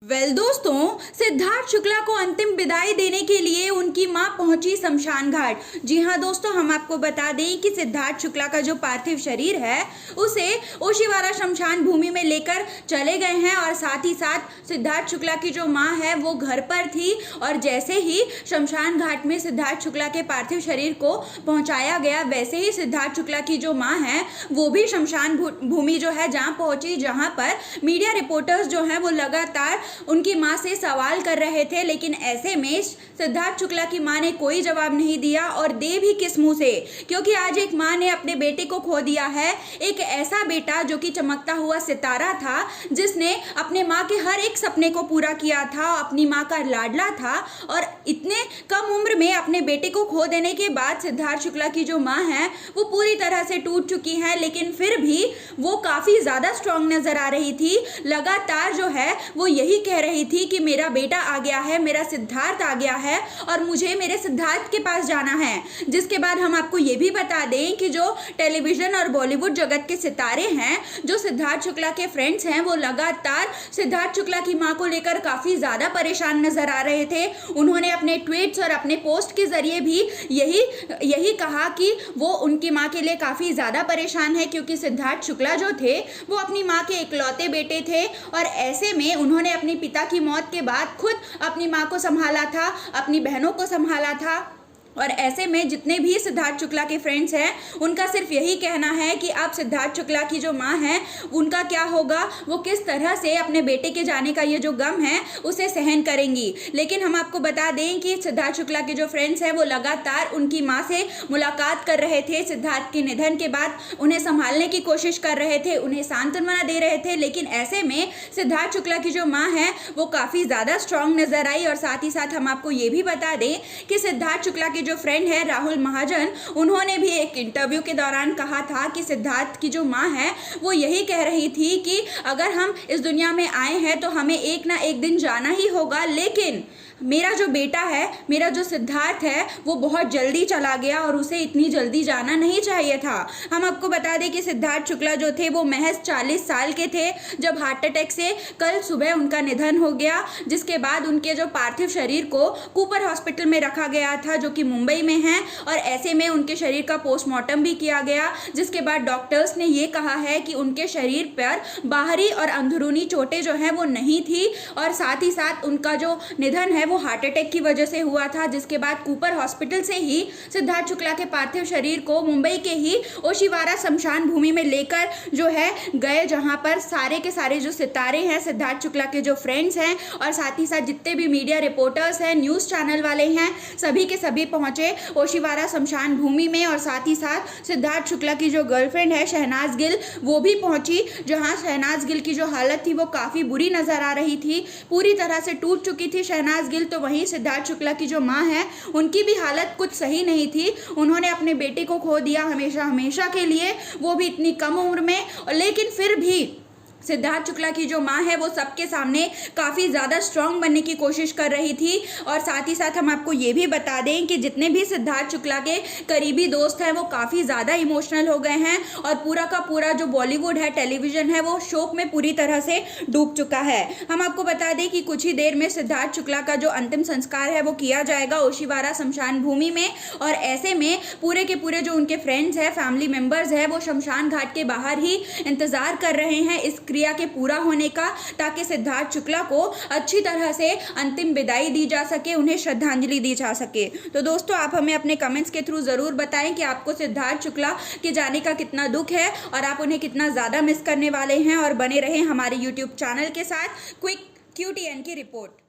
दोस्तों, सिद्धार्थ शुक्ला को अंतिम विदाई देने के लिए उनकी मां पहुंची शमशान घाट। जी हां दोस्तों, हम आपको बता दें कि सिद्धार्थ शुक्ला का जो पार्थिव शरीर है उसे ओशीवारा शमशान भूमि में लेकर चले गए हैं और साथ ही साथ सिद्धार्थ शुक्ला की जो मां है वो घर पर थी और जैसे ही शमशान घाट में सिद्धार्थ शुक्ला के पार्थिव शरीर को पहुंचाया गया वैसे ही सिद्धार्थ शुक्ला की जो मां है वो भी शमशान भूमि जो है जहां पहुंची, जहां पर मीडिया रिपोर्टर्स जो हैं वो लगातार उनकी मां से सवाल कर रहे थे। लेकिन ऐसे में सिद्धार्थ शुक्ला की मां ने कोई जवाब नहीं दिया और दे भी किस मुंह से, क्योंकि आज एक मां ने अपने बेटे को खो दिया है। एक ऐसा बेटा जो कि चमकता हुआ सितारा था, जिसने अपने मां के हर एक सपने को पूरा किया था, अपनी मां का लाडला था और इतने कम उम्र में अपने बेटे को खो देने के बाद सिद्धार्थ शुक्ला की जो मां है वो पूरी तरह से टूट चुकी है। लेकिन फिर भी वो काफी ज्यादा स्ट्रांग नजर आ रही थी। लगातार जो है वो यही कह रही थी कि मेरा बेटा आ गया है, मेरा सिद्धार्थ आ गया है और मुझे मेरे सिद्धार्थ के पास जाना है। जिसके बाद हम आपको ये भी बता दें कि जो टेलीविजन और बॉलीवुड जगत के सितारे हैं, जो सिद्धार्थ शुक्ला के फ्रेंड्स हैं, वो लगातार सिद्धार्थ शुक्ला की मां को लेकर काफी ज्यादा परेशान नजर आ रहे थे। उन्होंने अपने ट्वीट्स और अपने पोस्ट के जरिए भी यही कहा कि वो उनकी मां के लिए काफी ज्यादा परेशान है, क्योंकि सिद्धार्थ शुक्ला जो थे वो अपनी मां के इकलौते बेटे थे और ऐसे में उन्होंने अपने पिता की मौत के बाद खुद अपनी मां को संभाला था, अपनी बहनों को संभाला था। और ऐसे में जितने भी सिद्धार्थ शुक्ला के फ्रेंड्स हैं उनका सिर्फ यही कहना है कि अब सिद्धार्थ शुक्ला की जो मां है उनका क्या होगा, वो किस तरह से अपने बेटे के जाने का ये जो गम है उसे सहन करेंगी। लेकिन हम आपको बता दें कि सिद्धार्थ शुक्ला के जो फ्रेंड्स हैं वो लगातार उनकी मां से मुलाकात कर रहे थे। सिद्धार्थ के निधन के बाद उन्हें संभालने की कोशिश कर रहे थे, उन्हें सांत्वना दे रहे थे। लेकिन ऐसे में सिद्धार्थ शुक्ला की जो मां है वो काफ़ी ज़्यादा स्ट्रांग नजर आई। और साथ ही साथ हम आपको ये भी बता दें कि सिद्धार्थ शुक्ला के जो फ्रेंड है राहुल महाजन, उन्होंने भी एक इंटरव्यू के दौरान कहा था कि सिद्धार्थ की जो मां है वो यही कह रही थी कि अगर हम इस दुनिया में आए हैं तो हमें एक ना एक दिन जाना ही होगा, लेकिन मेरा जो बेटा है, मेरा जो सिद्धार्थ है वो बहुत जल्दी चला गया और उसे इतनी जल्दी जाना नहीं चाहिए था। हम आपको बता दें कि सिद्धार्थ शुक्ला जो थे वो महज 40 साल के थे जब हार्ट अटैक से कल सुबह उनका निधन हो गया। जिसके बाद उनके जो पार्थिव शरीर को कूपर हॉस्पिटल में रखा गया था जो कि मुंबई में है और ऐसे में उनके शरीर का पोस्टमार्टम भी किया गया। जिसके बाद डॉक्टर्स ने ये कहा है कि उनके शरीर पर बाहरी और अंदरूनी चोटें जो हैं वो नहीं थी और साथ ही साथ उनका जो निधन है वो हार्ट अटैक की वजह से हुआ था। जिसके बाद कूपर हॉस्पिटल से ही सिद्धार्थ शुक्ला के पार्थिव शरीर को मुंबई के ही ओशीवारा शमशान भूमि में लेकर जो है गए, जहां पर सारे के सारे जो सितारे हैं, सिद्धार्थ शुक्ला के जो फ्रेंड्स हैं और साथ ही साथ जितने भी मीडिया रिपोर्टर्स हैं, न्यूज़ चैनल वाले हैं, सभी के सभी पहुंचे ओशीवारा शमशान भूमि में। और साथ ही साथ सिद्धार्थ शुक्ला की जो गर्लफ्रेंड है शहनाज गिल, वो भी पहुंची, जहां शहनाज गिल की जो हालत थी वो काफ़ी बुरी नज़र आ रही थी, पूरी तरह से टूट चुकी थी शहनाज गिल। तो वहीं सिद्धार्थ शुक्ला की जो मां है उनकी भी हालत कुछ सही नहीं थी। उन्होंने अपने बेटे को खो दिया हमेशा हमेशा के लिए, वो भी इतनी कम उम्र में। लेकिन फिर भी सिद्धार्थ शुक्ला की जो मां है वो सबके सामने काफ़ी ज़्यादा स्ट्रांग बनने की कोशिश कर रही थी। और साथ ही साथ हम आपको ये भी बता दें कि जितने भी सिद्धार्थ शुक्ला के करीबी दोस्त हैं वो काफ़ी ज़्यादा इमोशनल हो गए हैं और पूरा का पूरा जो बॉलीवुड है, टेलीविज़न है, वो शोक में पूरी तरह से डूब चुका है। हम आपको बता दें कि कुछ ही देर में सिद्धार्थ शुक्ला का जो अंतिम संस्कार है वो किया जाएगा ओशीवारा शमशान भूमि में। और ऐसे में पूरे के पूरे जो उनके फ्रेंड्स हैं, फैमिली मेम्बर्स हैं, वो शमशान घाट के बाहर ही इंतज़ार कर रहे हैं इस क्रिया के पूरा होने का, ताकि सिद्धार्थ शुक्ला को अच्छी तरह से अंतिम विदाई दी जा सके, उन्हें श्रद्धांजलि दी जा सके। तो दोस्तों, आप हमें अपने कमेंट्स के थ्रू ज़रूर बताएं कि आपको सिद्धार्थ शुक्ला के जाने का कितना दुख है और आप उन्हें कितना ज़्यादा मिस करने वाले हैं। और बने रहें हमारे यूट्यूब चैनल के साथ। क्विक QTN की रिपोर्ट।